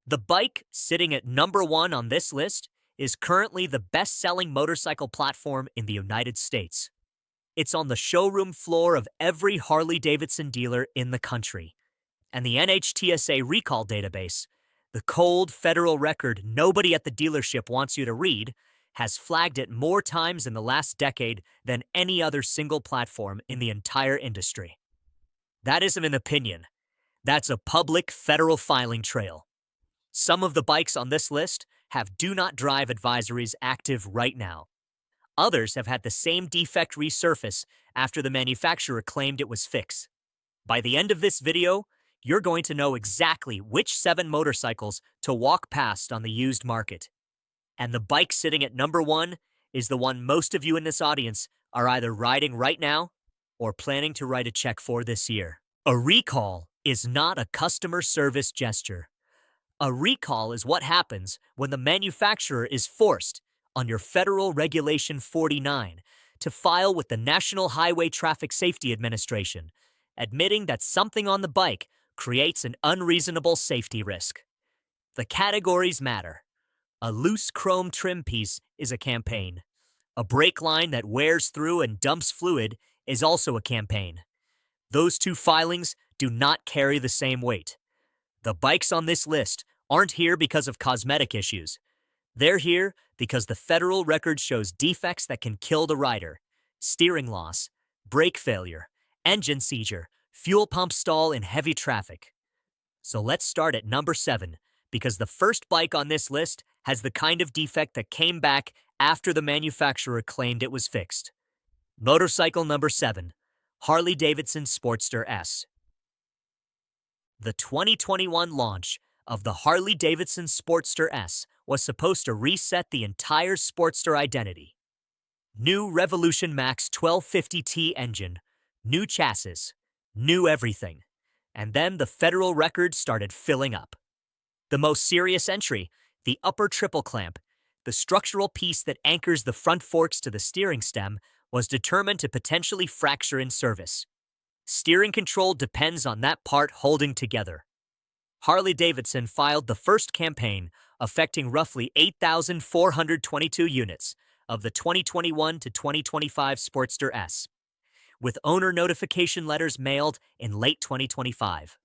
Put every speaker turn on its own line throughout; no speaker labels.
The bike sitting at number one on this list is currently the best-selling motorcycle platform in the United States. It's on the showroom floor of every Harley-Davidson dealer in the country. And the NHTSA recall database, the cold federal record nobody at the dealership wants you to read, has flagged it more times in the last decade than any other single platform in the entire industry. That isn't an opinion. That's a public federal filing trail. Some of the bikes on this list have do not drive advisories active right now. Others have had the same defect resurface after the manufacturer claimed it was fixed. By the end of this video, you're going to know exactly which 7 motorcycles to walk past on the used market. And the bike sitting at number 1 is the one most of you in this audience are either riding right now or planning to write a check for this year. A recall is not a customer service gesture. A recall is what happens when the manufacturer is forced, under Federal Regulation 49, to file with the National Highway Traffic Safety Administration, admitting that something on the bike creates an unreasonable safety risk. The categories matter. A loose chrome trim piece is a campaign. A brake line that wears through and dumps fluid is also a campaign. Those two filings do not carry the same weight. The bikes on this list aren't here because of cosmetic issues. They're here because the federal record shows defects that can kill the rider: steering loss, brake failure, engine seizure, fuel pump stall in heavy traffic. So let's start at number 7, because the first bike on this list has the kind of defect that came back after the manufacturer claimed it was fixed. Motorcycle number 7, Harley-Davidson Sportster S. The 2021 launch of the Harley-Davidson Sportster S was supposed to reset the entire Sportster identity. New Revolution Max 1250T engine, new chassis, new everything. And then the federal record started filling up. The most serious entry, the upper triple clamp, the structural piece that anchors the front forks to the steering stem, was determined to potentially fracture in service. Steering control depends on that part holding together. Harley-Davidson filed the first campaign affecting roughly 8,422 units of the 2021 to 2025 Sportster S, with owner notification letters mailed in late 2025.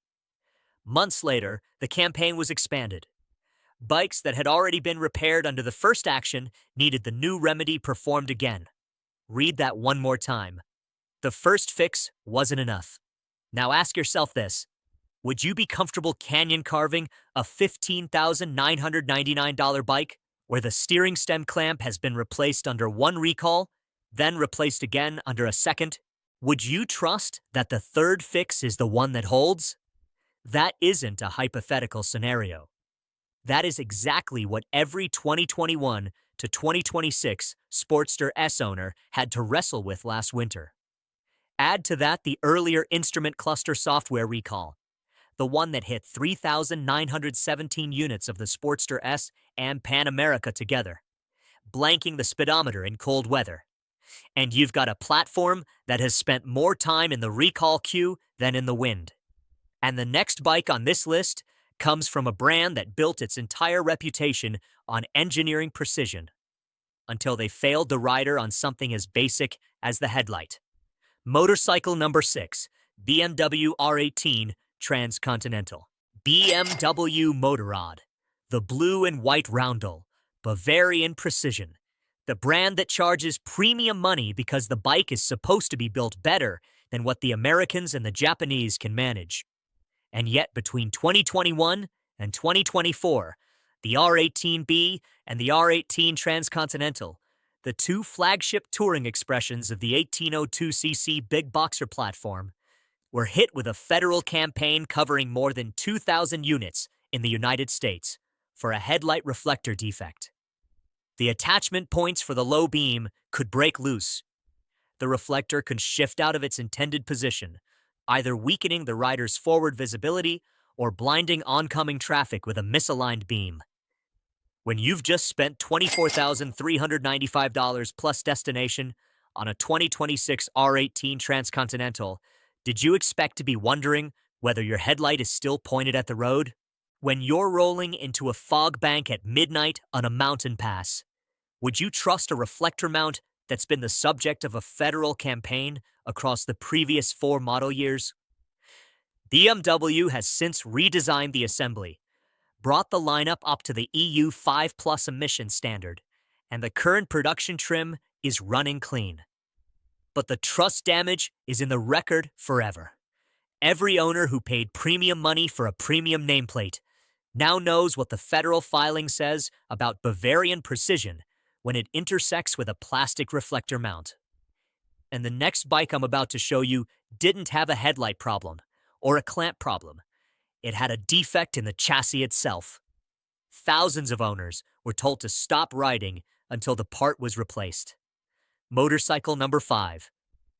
Months later, the campaign was expanded. Bikes that had already been repaired under the first action needed the new remedy performed again. Read that one more time. The first fix wasn't enough. Now ask yourself this: would you be comfortable canyon carving a $15,999 bike where the steering stem clamp has been replaced under one recall, then replaced again under a second? Would you trust that the third fix is the one that holds? That isn't a hypothetical scenario. That is exactly what every 2021 to 2026 Sportster S owner had to wrestle with last winter. Add to that the earlier instrument cluster software recall, the one that hit 3,917 units of the Sportster S and Pan America together, blanking the speedometer in cold weather. And you've got a platform that has spent more time in the recall queue than in the wind. And the next bike on this list comes from a brand that built its entire reputation on engineering precision, until they failed the rider on something as basic as the headlight. Motorcycle number 6, BMW R18 Transcontinental. BMW Motorrad, the blue and white roundel, Bavarian precision. The brand that charges premium money because the bike is supposed to be built better than what the Americans and the Japanese can manage. And yet between 2021 and 2024, the R18B and the R18 Transcontinental, the two flagship touring expressions of the 1802cc big boxer platform, were hit with a federal campaign covering more than 2,000 units in the United States for a headlight reflector defect. The attachment points for the low beam could break loose. The reflector could shift out of its intended position, either weakening the rider's forward visibility or blinding oncoming traffic with a misaligned beam. When you've just spent $24,395 plus destination on a 2026 R18 Transcontinental, did you expect to be wondering whether your headlight is still pointed at the road? When you're rolling into a fog bank at midnight on a mountain pass, would you trust a reflector mount that's been the subject of a federal campaign across the previous 4 model years? BMW has since redesigned the assembly, brought the lineup up to the EU 5 Plus emission standard, and the current production trim is running clean. But the trust damage is in the record forever. Every owner who paid premium money for a premium nameplate now knows what the federal filing says about Bavarian precision when it intersects with a plastic reflector mount. And the next bike I'm about to show you didn't have a headlight problem or a clamp problem. It had a defect in the chassis itself. Thousands of owners were told to stop riding until the part was replaced. Motorcycle number 5,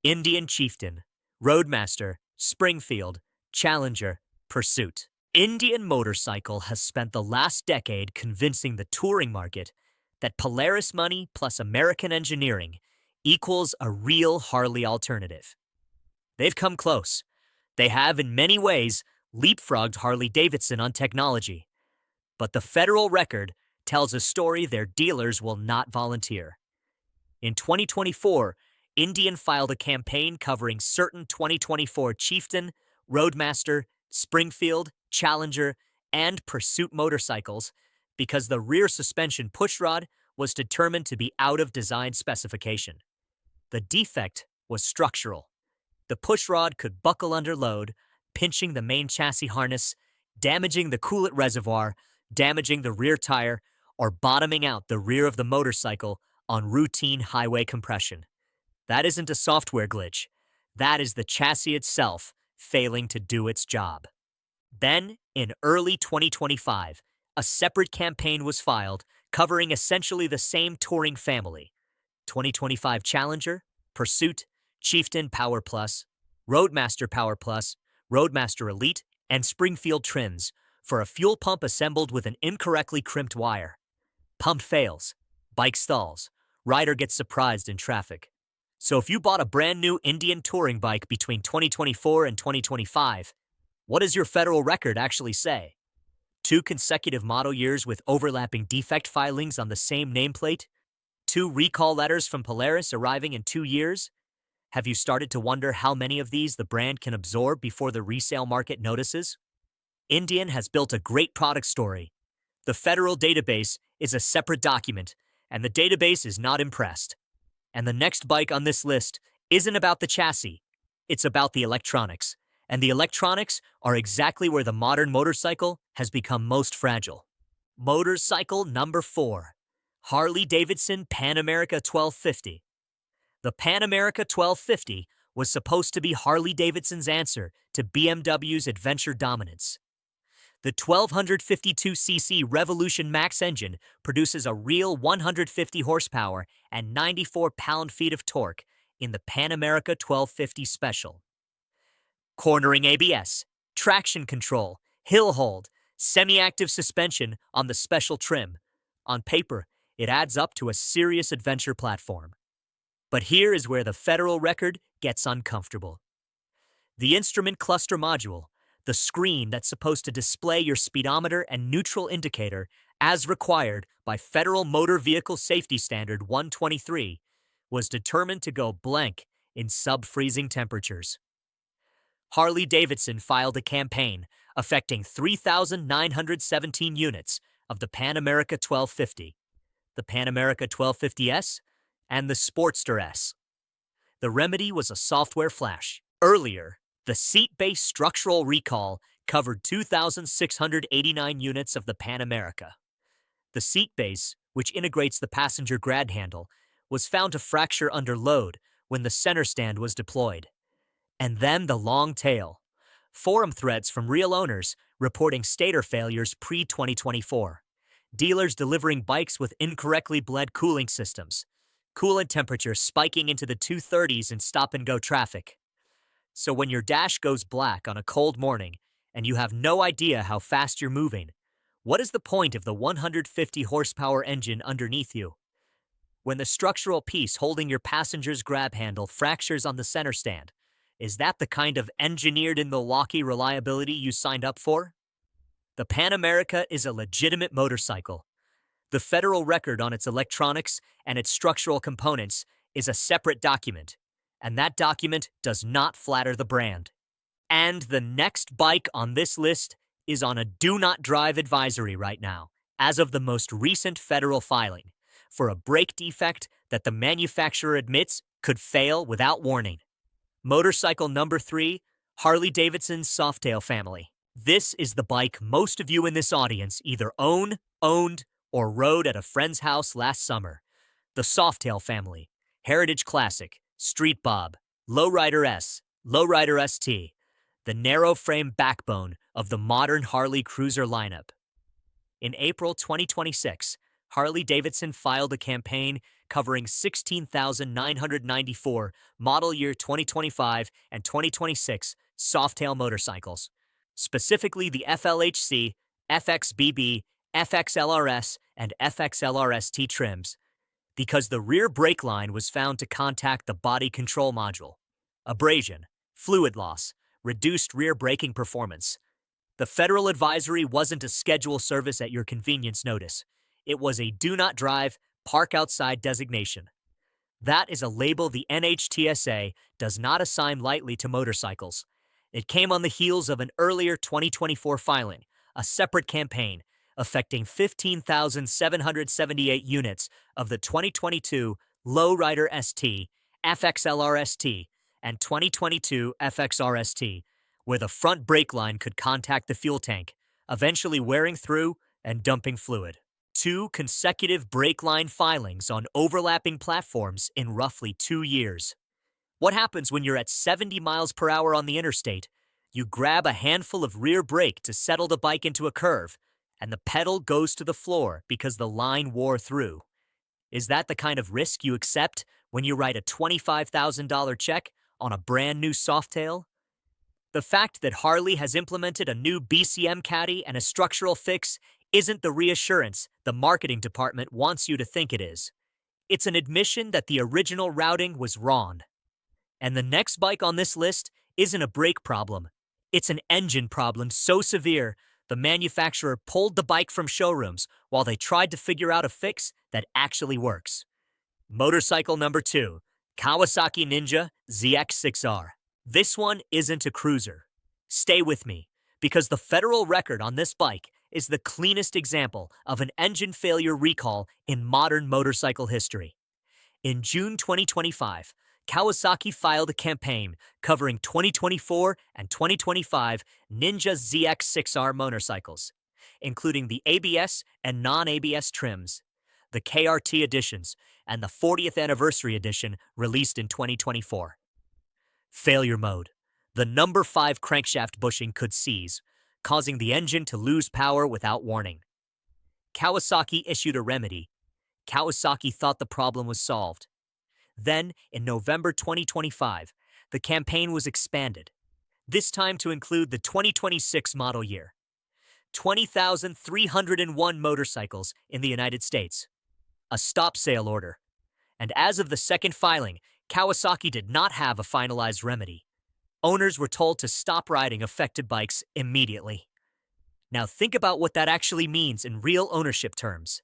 Indian Chieftain, Roadmaster, Springfield, Challenger, Pursuit. Indian Motorcycle has spent the last decade convincing the touring market that Polaris money plus American engineering equals a real Harley alternative. They've come close. They have, in many ways, leapfrogged Harley-Davidson on technology. But the federal record tells a story their dealers will not volunteer. In 2024, Indian filed a campaign covering certain 2024 Chieftain, Roadmaster, Springfield, Challenger, and Pursuit motorcycles because the rear suspension pushrod was determined to be out of design specification. The defect was structural. The pushrod could buckle under load, pinching the main chassis harness, damaging the coolant reservoir, damaging the rear tire, or bottoming out the rear of the motorcycle on routine highway compression. That isn't a software glitch. That is the chassis itself failing to do its job. Then, in early 2025, a separate campaign was filed covering essentially the same touring family: 2025 Challenger, Pursuit, Chieftain Power Plus, Roadmaster Power Plus, Roadmaster Elite, and Springfield trims for a fuel pump assembled with an incorrectly crimped wire. Pump fails, bike stalls, rider gets surprised in traffic. So if you bought a brand new Indian touring bike between 2024 and 2025, what does your federal record actually say? 2 consecutive model years with overlapping defect filings on the same nameplate? 2 recall letters from Polaris arriving in 2 years? Have you started to wonder how many of these the brand can absorb before the resale market notices? Indian has built a great product story. The federal database is a separate document, and the database is not impressed. And the next bike on this list isn't about the chassis. It's about the electronics. And the electronics are exactly where the modern motorcycle has become most fragile. Motorcycle number 4, Harley-Davidson Pan America 1250. The Pan America 1250 was supposed to be Harley-Davidson's answer to BMW's adventure dominance. The 1252cc Revolution Max engine produces a real 150 horsepower and 94 pound-feet of torque in the Pan America 1250 Special. Cornering ABS, traction control, hill hold, semi-active suspension on the Special trim. On paper, it adds up to a serious adventure platform. But here is where the federal record gets uncomfortable. The instrument cluster module, the screen that's supposed to display your speedometer and neutral indicator as required by Federal Motor Vehicle Safety Standard 123, was determined to go blank in sub-freezing temperatures. Harley-Davidson filed a campaign affecting 3,917 units of the Pan America 1250, the Pan America 1250S, and the Sportster S. The remedy was a software flash. Earlier, the seat-based structural recall covered 2,689 units of the Pan America. The seat base, which integrates the passenger grab handle, was found to fracture under load when the center stand was deployed. And then the long tail. Forum threads from real owners reporting stator failures pre-2024. Dealers delivering bikes with incorrectly bled cooling systems. Coolant temperatures spiking into the 230s in stop-and-go traffic. So when your dash goes black on a cold morning and you have no idea how fast you're moving, what is the point of the 150 horsepower engine underneath you? When the structural piece holding your passenger's grab handle fractures on the center stand, is that the kind of engineered-in-Milwaukee reliability you signed up for? The Pan America is a legitimate motorcycle. The federal record on its electronics and its structural components is a separate document, and that document does not flatter the brand. And the next bike on this list is on a do not drive advisory right now, as of the most recent federal filing, for a brake defect that the manufacturer admits could fail without warning. Motorcycle number 3, Harley-Davidson's Softail family. This is the bike most of you in this audience either owned, or rode at a friend's house last summer. The Softail family, Heritage Classic, Street Bob, Lowrider S, Lowrider ST, the narrow frame backbone of the modern Harley cruiser lineup. In April 2026, Harley-Davidson filed a campaign covering 16,994 model year 2025 and 2026 Softail motorcycles, specifically the FLHC, FXBB, FXLRS, and FXLRST trims, because the rear brake line was found to contact the body control module. Abrasion, fluid loss, reduced rear braking performance. The federal advisory wasn't a schedule service at your convenience notice. It was a do not drive, park outside designation. That is a label the NHTSA does not assign lightly to motorcycles. It came on the heels of an earlier 2024 filing, a separate campaign, affecting 15,778 units of the 2022 Lowrider ST, FXLRST, and 2022 FXRST, where the front brake line could contact the fuel tank, eventually wearing through and dumping fluid. 2 consecutive brake line filings on overlapping platforms in roughly 2 years. What happens when you're at 70 miles per hour on the interstate? You grab a handful of rear brake to settle the bike into a curve, and the pedal goes to the floor because the line wore through. Is that the kind of risk you accept when you write a $25,000 check on a brand new Softail? The fact that Harley has implemented a new BCM caddy and a structural fix isn't the reassurance the marketing department wants you to think it is. It's an admission that the original routing was wrong. And the next bike on this list isn't a brake problem. It's an engine problem so severe the manufacturer pulled the bike from showrooms while they tried to figure out a fix that actually works. Motorcycle number 2, Kawasaki Ninja ZX6R. This one isn't a cruiser. Stay with me, because the federal record on this bike is the cleanest example of an engine failure recall in modern motorcycle history. In June 2025, Kawasaki filed a campaign covering 2024 and 2025 Ninja ZX6R motorcycles, including the ABS and non-ABS trims, the KRT editions, and the 40th anniversary edition released in 2024. Failure mode. The number 5 crankshaft bushing could seize, causing the engine to lose power without warning. Kawasaki issued a remedy. Kawasaki thought the problem was solved. Then, in November 2025, the campaign was expanded, this time to include the 2026 model year. 20,301 motorcycles in the United States. A stop sale order. And as of the second filing, Kawasaki did not have a finalized remedy. Owners were told to stop riding affected bikes immediately. Now think about what that actually means in real ownership terms.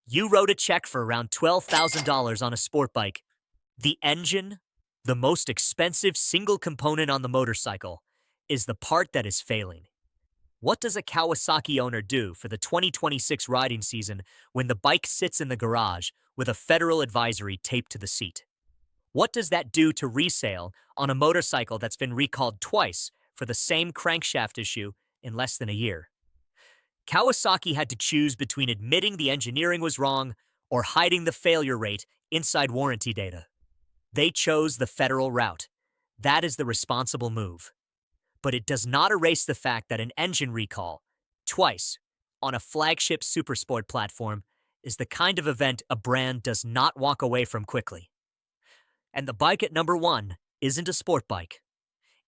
You wrote a check for around $12,000 on a sport bike. The engine, the most expensive single component on the motorcycle, is the part that is failing. What does a Kawasaki owner do for the 2026 riding season when the bike sits in the garage with a federal advisory taped to the seat? What does that do to resale on a motorcycle that's been recalled twice for the same crankshaft issue in less than a year? Kawasaki had to choose between admitting the engineering was wrong or hiding the failure rate inside warranty data. They chose the federal route. That is the responsible move. But it does not erase the fact that an engine recall, twice, on a flagship supersport platform, is the kind of event a brand does not walk away from quickly. And the bike at number 1 isn't a sport bike.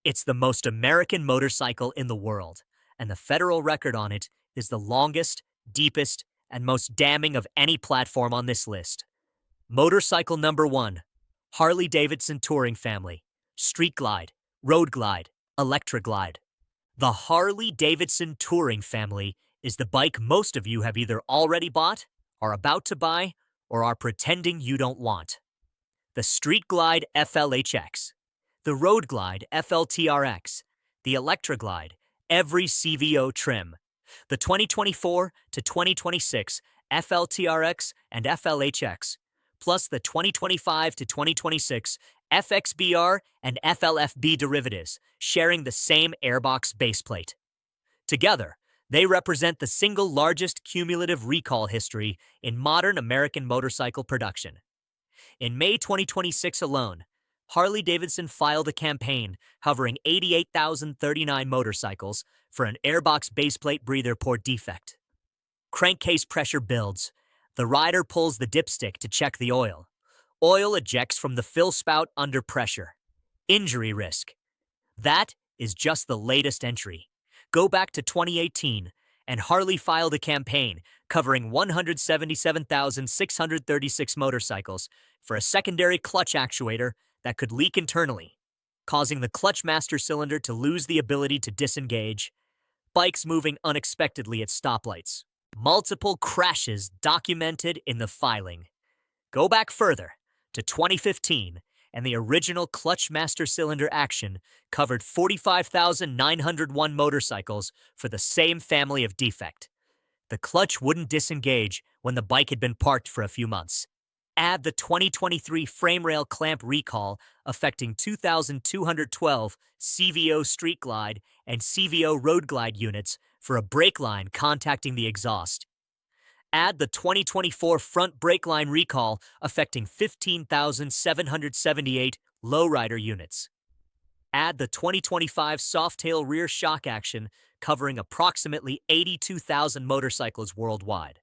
It's the most American motorcycle in the world, and the federal record on it is the longest, deepest, and most damning of any platform on this list. Motorcycle number 1, Harley-Davidson Touring Family, Street Glide, Road Glide, Electra Glide. The Harley-Davidson Touring family is the bike most of you have either already bought, are about to buy, or are pretending you don't want. The Street Glide FLHX, the Road Glide FLTRX, the Electra Glide, every CVO trim, the 2024 to 2026 FLTRX and FLHX, plus the 2025 to 2026 FXBR and FLFB derivatives, sharing the same airbox baseplate. Together, they represent the single largest cumulative recall history in modern American motorcycle production. In May 2026 alone, Harley-Davidson filed a campaign covering 88,039 motorcycles for an airbox baseplate breather port defect. Crankcase pressure builds. The rider pulls the dipstick to check the oil. Oil ejects from the fill spout under pressure. Injury risk. That is just the latest entry. Go back to 2018, and Harley filed a campaign covering 177,636 motorcycles for a secondary clutch actuator that could leak internally, causing the clutch master cylinder to lose the ability to disengage, bikes moving unexpectedly at stoplights, multiple crashes documented in the filing. Go back further to 2015, and the original clutch master cylinder action covered 45,901 motorcycles for the same family of defect. The clutch wouldn't disengage when the bike had been parked for a few months. Add the 2023 frame rail clamp recall affecting 2,212 CVO Street Glide and CVO Road Glide units for a brake line contacting the exhaust. Add the 2024 front brake line recall affecting 15,778 lowrider units. Add the 2025 Softail rear shock action covering approximately 82,000 motorcycles worldwide.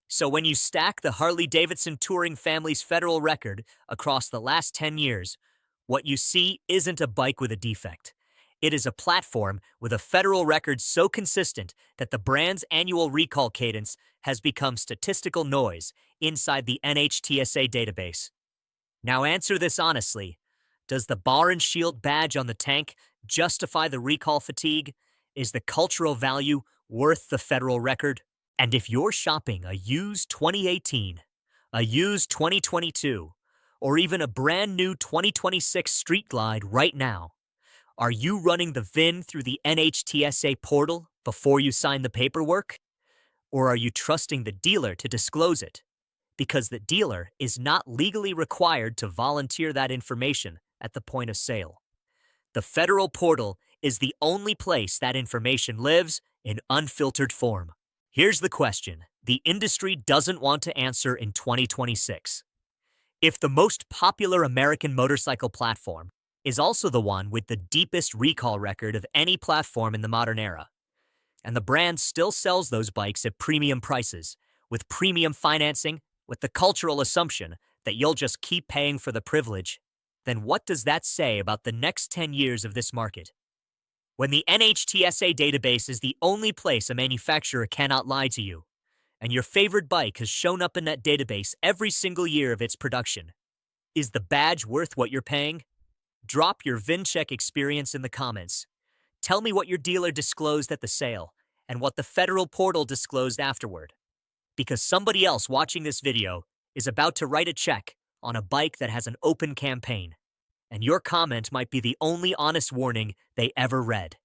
So when you stack the Harley-Davidson Touring family's federal record across the last 10 years, what you see isn't a bike with a defect. It is a platform with a federal record so consistent that the brand's annual recall cadence has become statistical noise inside the NHTSA database. Now answer this honestly. Does the bar and shield badge on the tank justify the recall fatigue? Is the cultural value worth the federal record? And if you're shopping a used 2018, a used 2022, or even a brand new 2026 Street Glide right now, are you running the VIN through the NHTSA portal before you sign the paperwork? Or are you trusting the dealer to disclose it? Because the dealer is not legally required to volunteer that information at the point of sale. The federal portal is the only place that information lives in unfiltered form. Here's the question the industry doesn't want to answer in 2026. If the most popular American motorcycle platform is also the one with the deepest recall record of any platform in the modern era, and the brand still sells those bikes at premium prices, with premium financing, with the cultural assumption that you'll just keep paying for the privilege, then what does that say about the next 10 years of this market? When the NHTSA database is the only place a manufacturer cannot lie to you, and your favorite bike has shown up in that database every single year of its production, is the badge worth what you're paying? Drop your VinCheck experience in the comments. Tell me what your dealer disclosed at the sale, and what the federal portal disclosed afterward. Because somebody else watching this video is about to write a check on a bike that has an open campaign, and your comment might be the only honest warning they ever read.